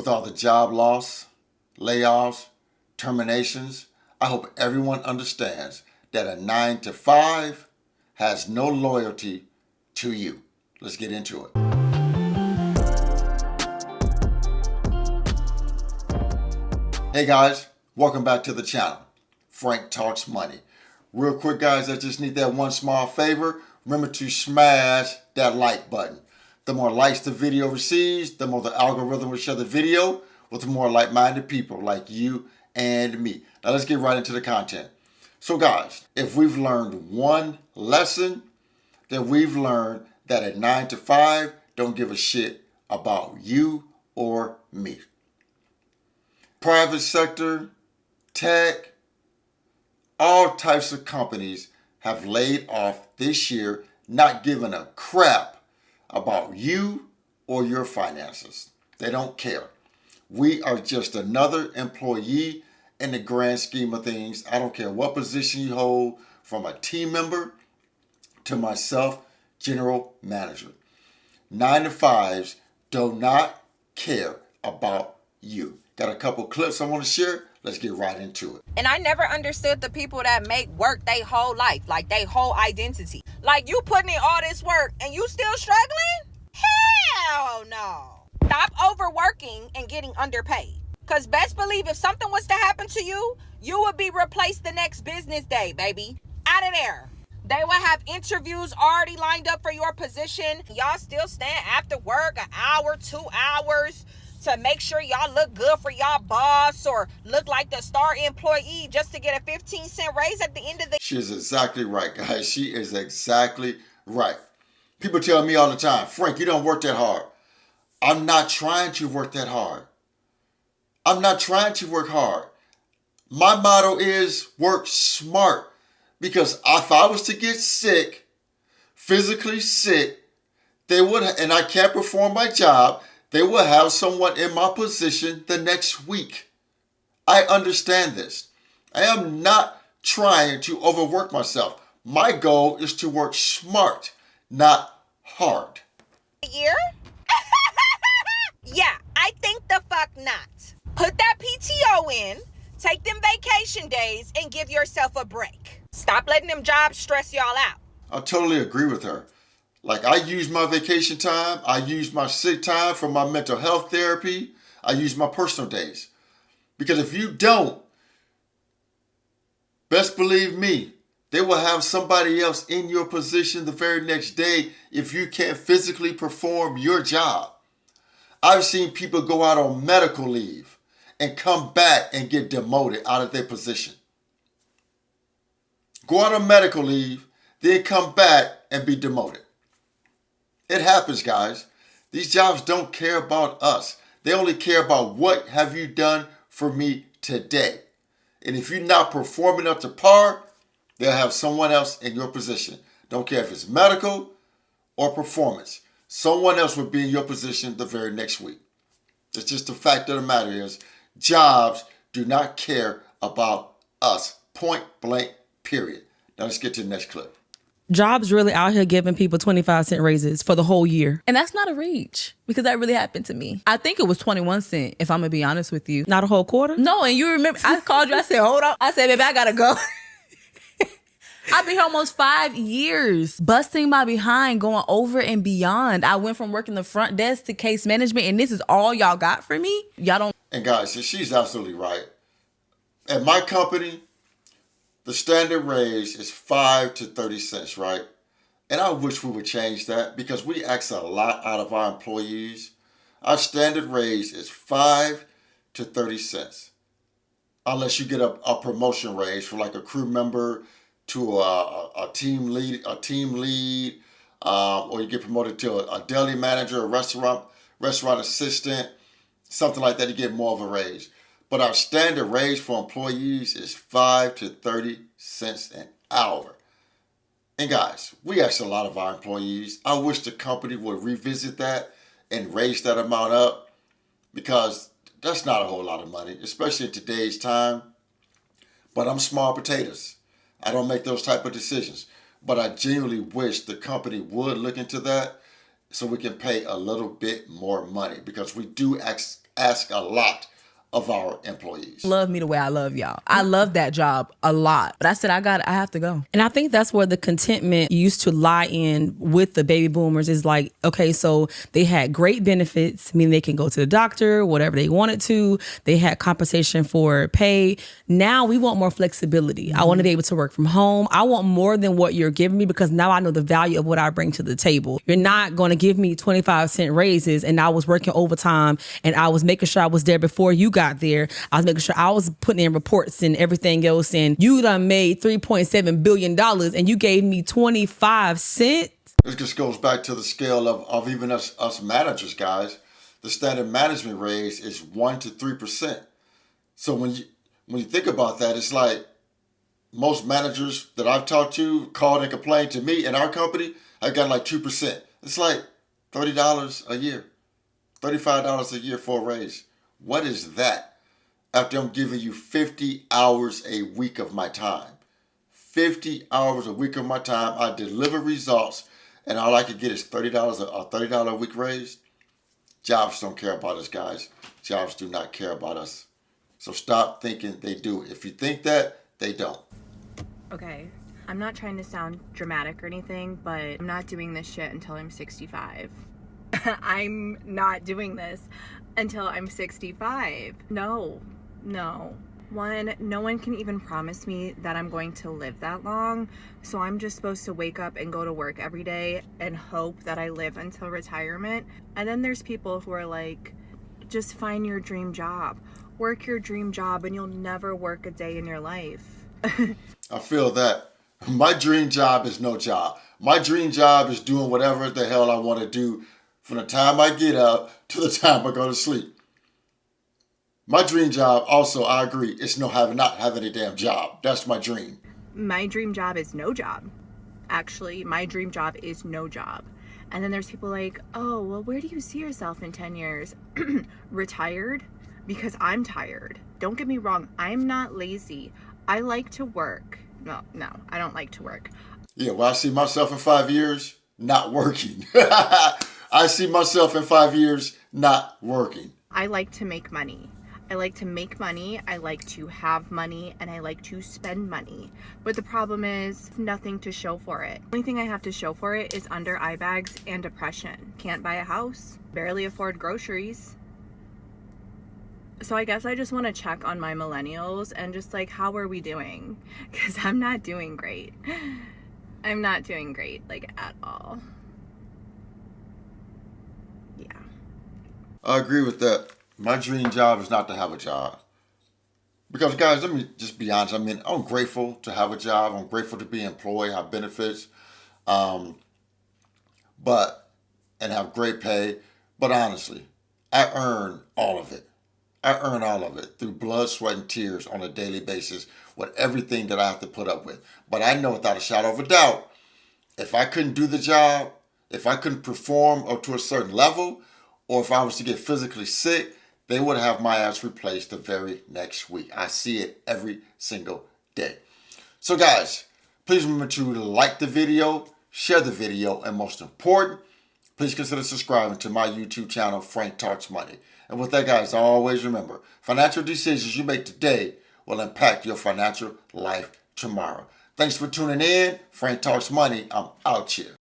With all the job loss, layoffs, terminations, I hope everyone understands that a 9 to 5 has no loyalty to you. Let's get into it. Hey guys, welcome back to the channel. Frank Talks Money. Real quick guys, I just need that one small favor. Remember to smash that like button. The more likes the video receives, the more the algorithm will share the video with more like-minded people like you and me. Now let's get right into the content. So guys, if we've learned one lesson, then we've learned that at 9 to 5, don't give a shit about you or me. Private sector, tech, all types of companies have laid off this year, not giving a crap about you or your finances. They don't care. We are just another employee in the grand scheme of things. I don't care what position you hold, from a team member to myself, general manager. 9 to 5s do not care about you. Got a couple clips I want to share. Let's get right into it. And I never understood the people that make work their whole life, like their whole identity. Like, you putting in all this work and you still struggling? Hell no. Stop overworking and getting underpaid. Because best believe if something was to happen to you, you would be replaced the next business day, baby. Out of there. They will have interviews already lined up for your position. Y'all still stand after work an hour, 2 hours to make sure y'all look good for y'all boss or look like the star employee just to get a 15-cent raise at the end of the... She is exactly right, guys. She is exactly right. People tell me all the time, Frank, you don't work that hard. I'm not trying to work that hard. I'm not trying to work hard. My motto is work smart. Because if I was to get sick, physically sick, they would, and I can't perform my job, they will have someone in my position the next week. I understand this. I am not trying to overwork myself. My goal is to work smart, not hard. Year? Yeah, I think the fuck not. Put that PTO in, take them vacation days, and give yourself a break. Stop letting them jobs stress y'all out. I totally agree with her. Like, I use my vacation time, I use my sick time for my mental health therapy, I use my personal days. Because if you don't, best believe me, they will have somebody else in your position the very next day if you can't physically perform your job. I've seen people go out on medical leave and come back and get demoted out of their position. Go out on medical leave, then come back and be demoted. It happens, guys. These jobs don't care about us. They only care about what have you done for me today. And if you're not performing up to par, they'll have someone else in your position. Don't care if it's medical or performance. Someone else will be in your position the very next week. It's just the fact of the matter is, jobs do not care about us. Point blank, period. Now let's get to the next clip. Jobs really out here giving people 25-cent raises for the whole year. And that's not a reach because that really happened to me. I think it was 21 cents, if I'm going to be honest with you. Not a whole quarter? No, and you remember, I called you, I said, hold on. I said, baby, I got to go. I've been here almost 5 years, busting my behind, going over and beyond. I went from working the front desk to case management, and this is all y'all got for me? Y'all don't... And guys, she's absolutely right. At my company, the standard raise is 5 to 30 cents, right? And I wish we would change that because we ask a lot out of our employees. Our standard raise is 5 to 30 cents. Unless you get a promotion raise from like a crew member to a team lead, or you get promoted to a deli manager, a restaurant assistant, something like that, you get more of a raise. But our standard raise for employees is 5 to 30 cents an hour. And guys, we ask a lot of our employees. I wish the company would revisit that and raise that amount up because that's not a whole lot of money, especially in today's time. But I'm small potatoes. I don't make those type of decisions. But I genuinely wish the company would look into that so we can pay a little bit more money because we do ask ask a lot of our employees. Love me the way I love y'all. I love that job a lot. But I said, I have to go. And I think that's where the contentment used to lie in with the baby boomers is like, okay, so they had great benefits, meaning they can go to the doctor, whatever they wanted to. They had compensation for pay. Now we want more flexibility. I want to be able to work from home. I want more than what you're giving me because now I know the value of what I bring to the table. You're not going to give me 25-cent raises and I was working overtime and I was making sure I was there before you got there. I was making sure I was putting in reports and everything else. And you done made $3.7 billion and you gave me 25 cents. This just goes back to the scale of even us managers, guys. The standard management raise is 1 to 3%. So when you think about that, it's like most managers that I've talked to called and complained to me in our company, I got like 2%. It's like $30 a year, $35 a year for a raise. What is that? After I'm giving you 50 hours a week of my time. 50 hours a week of my time. I deliver results, and all I could get is $30 a $30 a week raise. Jobs don't care about us, guys. Jobs do not care about us. So stop thinking they do. If you think that, they don't. Okay, I'm not trying to sound dramatic or anything, but I'm not doing this shit until I'm 65. I'm not doing this until I'm 65. No. One, no one can even promise me that I'm going to live that long. So I'm just supposed to wake up and go to work every day and hope that I live until retirement. And then there's people who are like, just find your dream job. Work your dream job and you'll never work a day in your life. I feel that. My dream job is no job. My dream job is doing whatever the hell I want to do from the time I get up to the time I go to sleep. My dream job also, I agree, it's not having a damn job. That's my dream. My dream job is no job. Actually, my dream job is no job. And then there's people like, oh, well, where do you see yourself in 10 years? Retired? Because I'm tired. Don't get me wrong, I'm not lazy. I like to work. No, I don't like to work. Yeah, well, I see myself in 5 years not working. I see myself in 5 years not working. I like to make money. I like to make money, I like to have money, and I like to spend money. But the problem is nothing to show for it. The only thing I have to show for it is under eye bags and depression. Can't buy a house, barely afford groceries. So I guess I just want to check on my millennials and just like, how are we doing? Because I'm not doing great. I'm not doing great, like, at all. Yeah. I agree with that. My dream job is not to have a job. Because, guys, let me just be honest. I mean, I'm grateful to have a job. I'm grateful to be employed, have benefits, and have great pay. But honestly, I earn all of it. I earn all of it through blood, sweat, and tears on a daily basis with everything that I have to put up with. But I know without a shadow of a doubt, if I couldn't do the job, if I couldn't perform up to a certain level, or if I was to get physically sick, they would have my ass replaced the very next week. I see it every single day. So guys, please remember to like the video, share the video, and most important, please consider subscribing to my YouTube channel, Frank Talks Money. And with that, guys, always remember, financial decisions you make today will impact your financial life tomorrow. Thanks for tuning in. Frank Talks Money. I'm out here.